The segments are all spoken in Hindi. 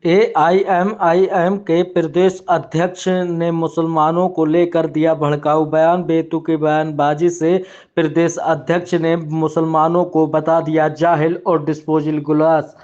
एआईएमआईएम के प्रदेश अध्यक्ष ने मुसलमानों को लेकर दिया भड़काऊ बयान। बेतुकी बयानबाजी से प्रदेश अध्यक्ष ने मुसलमानों को बता दिया जाहिल और डिस्पोजल गिलास।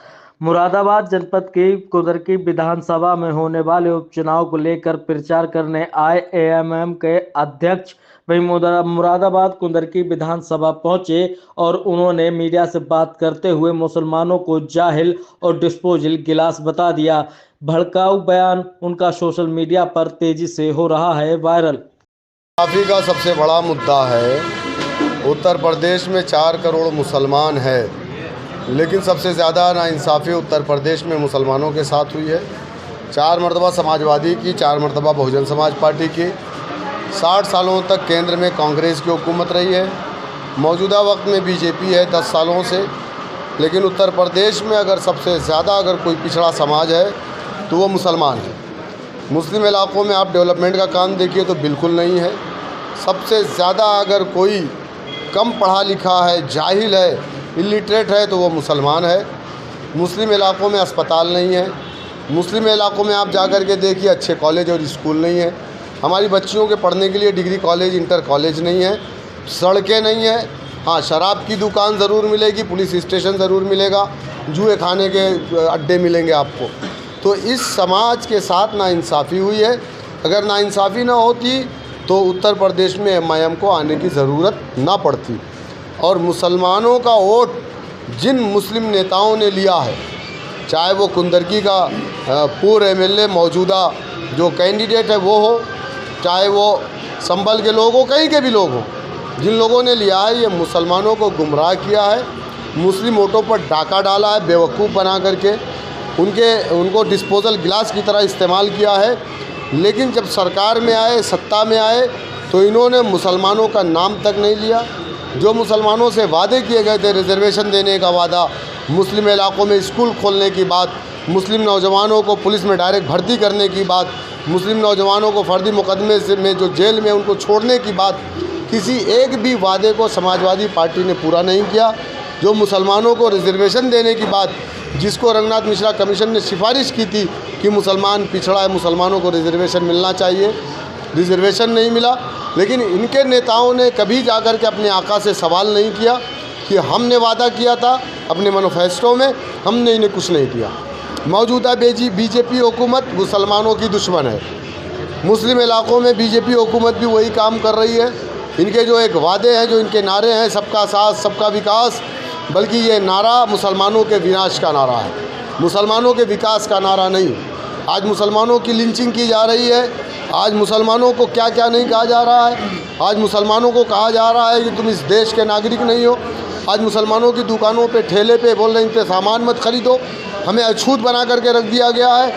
मुरादाबाद जनपद की कुंदरकी विधानसभा में होने वाले उपचुनाव को लेकर प्रचार करने आए एएमएम के अध्यक्ष वही मुरादाबाद कुंदरकी विधानसभा पहुंचे और उन्होंने मीडिया से बात करते हुए मुसलमानों को जाहिल और डिस्पोजल गिलास बता दिया। भड़काऊ बयान उनका सोशल मीडिया पर तेजी से हो रहा है वायरल। काफ़ी का सबसे बड़ा मुद्दा है, उत्तर प्रदेश में 4 करोड़ मुसलमान है, लेकिन सबसे ज़्यादा नाइंसाफ़ी उत्तर प्रदेश में मुसलमानों के साथ हुई है। 4 मरतबा समाजवादी की, 4 मरतबा बहुजन समाज पार्टी की। 60 सालों तक केंद्र में कांग्रेस की हुकूमत रही है, मौजूदा वक्त में बीजेपी है 10 सालों से। लेकिन उत्तर प्रदेश में अगर सबसे ज़्यादा अगर कोई पिछड़ा समाज है तो वो मुसलमान है। मुस्लिम इलाक़ों में आप डेवलपमेंट का काम देखिए तो बिल्कुल नहीं है। सबसे ज़्यादा अगर कोई कम पढ़ा लिखा है, जाहिल है, इलिटरेट है तो वो मुसलमान है। मुस्लिम इलाक़ों में अस्पताल नहीं है, मुस्लिम इलाक़ों में आप जाकर के देखिए अच्छे कॉलेज और स्कूल नहीं है। हमारी बच्चियों के पढ़ने के लिए डिग्री कॉलेज, इंटर कॉलेज नहीं है, सड़कें नहीं है। हाँ, शराब की दुकान ज़रूर मिलेगी, पुलिस स्टेशन ज़रूर मिलेगा, जुए खाने के अड्डे मिलेंगे आपको। तो इस समाज के साथ नाइंसाफ़ी हुई है। अगर नाइंसाफ़ी ना होती तो उत्तर प्रदेश में एमआईएम को आने की ज़रूरत ना पड़ती। और मुसलमानों का वोट जिन मुस्लिम नेताओं ने लिया है, चाहे वो कुंदरकी का पूर्व एमएलए मौजूदा जो कैंडिडेट है वो हो, चाहे वो संभल के लोग हो, कहीं के भी लोग हो, जिन लोगों ने लिया है ये मुसलमानों को गुमराह किया है, मुस्लिम वोटों पर डाका डाला है, बेवकूफ़ बना करके उनको डिस्पोजल गिलास की तरह इस्तेमाल किया है। लेकिन जब सरकार में आए, सत्ता में आए, तो इन्होंने मुसलमानों का नाम तक नहीं लिया। जो मुसलमानों से वादे किए गए थे, रिजर्वेशन देने का वादा, मुस्लिम इलाक़ों में स्कूल खोलने की बात, मुस्लिम नौजवानों को पुलिस में डायरेक्ट भर्ती करने की बात, मुस्लिम नौजवानों को फर्जी मुकदमे से में जो जेल में उनको छोड़ने की बात, किसी एक भी वादे को समाजवादी पार्टी ने पूरा नहीं किया। जो मुसलमानों को रिजर्वेशन देने की बात, जिसको रंगनाथ मिश्रा कमीशन ने सिफारिश की थी कि मुसलमान पिछड़ा है, मुसलमानों को रिजर्वेशन मिलना चाहिए, रिजर्वेशन नहीं मिला। लेकिन इनके नेताओं ने कभी जाकर के अपने आका से सवाल नहीं किया कि हमने वादा किया था अपने मैनिफेस्टो में, हमने इन्हें कुछ नहीं दिया। मौजूदा बीजेपी हुकूमत मुसलमानों की दुश्मन है। मुस्लिम इलाक़ों में बीजेपी हुकूमत भी वही काम कर रही है। इनके जो एक वादे हैं, जो इनके नारे हैं, सबका साथ सबका विकास, बल्कि ये नारा मुसलमानों के विनाश का नारा है, मुसलमानों के विकास का नारा नहीं। आज मुसलमानों की लिंचिंग की जा रही है, आज मुसलमानों को क्या क्या नहीं कहा जा रहा है। आज मुसलमानों को कहा जा रहा है कि तुम इस देश के नागरिक नहीं हो। आज मुसलमानों की दुकानों पे, ठेले पे बोल रहे हैं सामान मत खरीदो, हमें अछूत बना करके रख दिया गया है।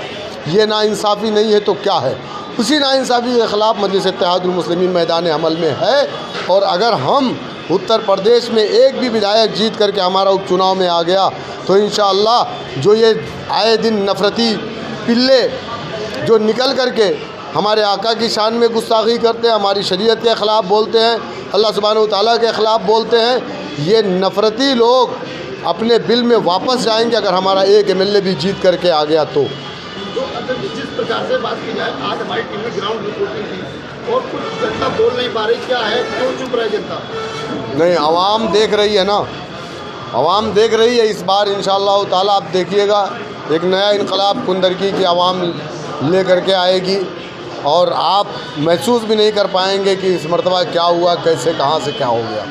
ये नाइंसाफ़ी नहीं है तो क्या है? उसी नाइंसाफ़ी के ख़िलाफ़ मजलिस इत्तेहादुल मुस्लिमीन मैदान अमल में है। और अगर हम उत्तर प्रदेश में एक भी विधायक जीत करके हमारा उपचुनाव में आ गया तो इंशाअल्लाह जो ये आए दिन नफ़रती पिल्ले जो निकल करके हमारे आका की शान में गुस्ताखी करते हैं, हमारी शरीयत के ख़िलाफ़ बोलते हैं, अल्लाह सुब्हानहू व तआला के ख़िलाफ़ बोलते हैं, ये नफ़रती लोग अपने बिल में वापस जाएंगे अगर हमारा एक एमएलए भी जीत करके आ गया तो। जिस प्रकार से बात की जाए, आज हमारी टीम में ग्राउंड रिपोर्टिंग थी और कुछ जनता बोल नहीं पा रही, क्या है, क्यों चुप रही जनता? नहीं, आवाम देख रही है ना, आवाम देख रही है। इस बार इंशाअल्लाह ताला आप देखिएगा एक नया इनकलाब कुंदरकी की आवाम ले करके आएगी और आप महसूस भी नहीं कर पाएंगे कि इस मरतबा क्या हुआ, कैसे, कहाँ से क्या हो गया।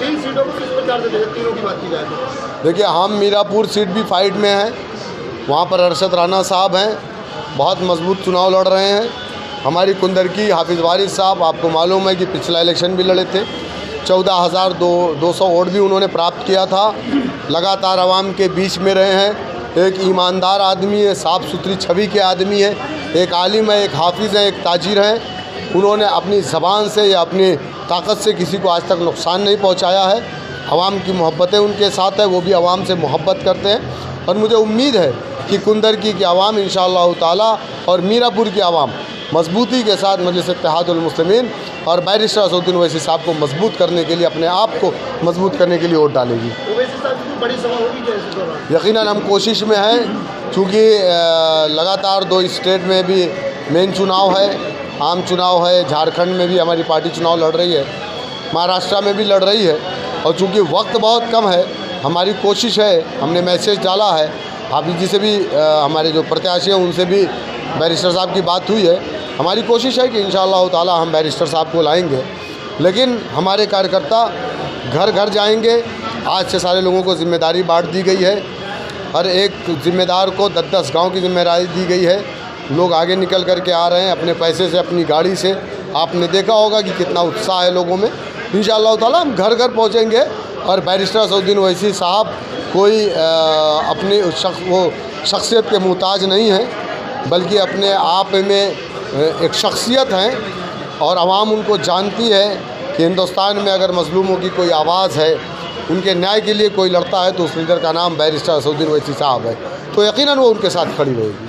3 सीटों को किस प्रकार से तीनों की बात की जाए तो देखिए, हम मीरापुर सीट भी फाइट में हैं, वहाँ पर अरशद राना साहब हैं, बहुत मजबूत चुनाव लड़ रहे हैं। हमारी कुंदरकी हाफिज़ वारिस साहब, आपको मालूम है कि पिछला इलेक्शन भी लड़े थे, 14,200 वोट भी उन्होंने प्राप्त किया था। लगातार आवाम के बीच में रहे हैं। एक ईमानदार आदमी है, साफ़ सुथरी छवि के आदमी है, एक आलिम है, एक हाफिज़ है, एक ताजिर हैं। उन्होंने अपनी ज़बान से या अपनी ताकत से किसी को आज तक नुकसान नहीं पहुंचाया है। आवाम की मोहब्बतें उनके साथ है, वो भी आवाम से मोहब्बत करते हैं। और मुझे उम्मीद है कि कुंदरकी की आवाम इंशाअल्लाह ताला और मीरापुर की आवाम मजबूती के साथ मजलिस इत्तेहादुल मुस्लिमीन और बैरिस्टर असदुद्दीन ओवैसी साहब को मजबूत करने के लिए, अपने आप को मजबूत करने के लिए वोट डालेगी। ओवैसी साहब की बड़ी सभा होगी क्या इस दौरान? यकीनन हम कोशिश में हैं, चूँकि लगातार 2 स्टेट में भी मेन चुनाव है, आम चुनाव है, झारखंड में भी हमारी पार्टी चुनाव लड़ रही है, महाराष्ट्र में भी लड़ रही है, और चूँकि वक्त बहुत कम है, हमारी कोशिश है, हमने मैसेज डाला है, आप जी से भी हमारे जो प्रत्याशी हैं उनसे भी बैरिस्टर साहब की बात हुई है। हमारी कोशिश है कि इंशाअल्लाह ताला हम बैरिस्टर साहब को लाएंगे, लेकिन हमारे कार्यकर्ता घर घर जाएंगे। आज से सारे लोगों को जिम्मेदारी बांट दी गई है, हर एक जिम्मेदार को 10-10 गाँव की जिम्मेदारी दी गई है। लोग आगे निकल कर के आ रहे हैं अपने पैसे से, अपनी गाड़ी से। आपने देखा होगा कि कितना उत्साह है लोगों में। इंशाअल्लाह ताला हम घर घर पहुँचेंगे और बैरिस्टर असदुद्दीन ओवैसी साहब कोई अपनी शख्सियत के मुहताज नहीं है, बल्कि अपने आप में एक शख्सियत हैं, और आवाम उनको जानती है कि हिंदुस्तान में अगर मज़लूमों की कोई आवाज़ है, उनके न्याय के लिए कोई लड़ता है, तो उस लीडर का नाम बैरिस्टर असदुद्दीन ओवैसी साहब है। तो यकीनन वो उनके साथ खड़ी रहेगी।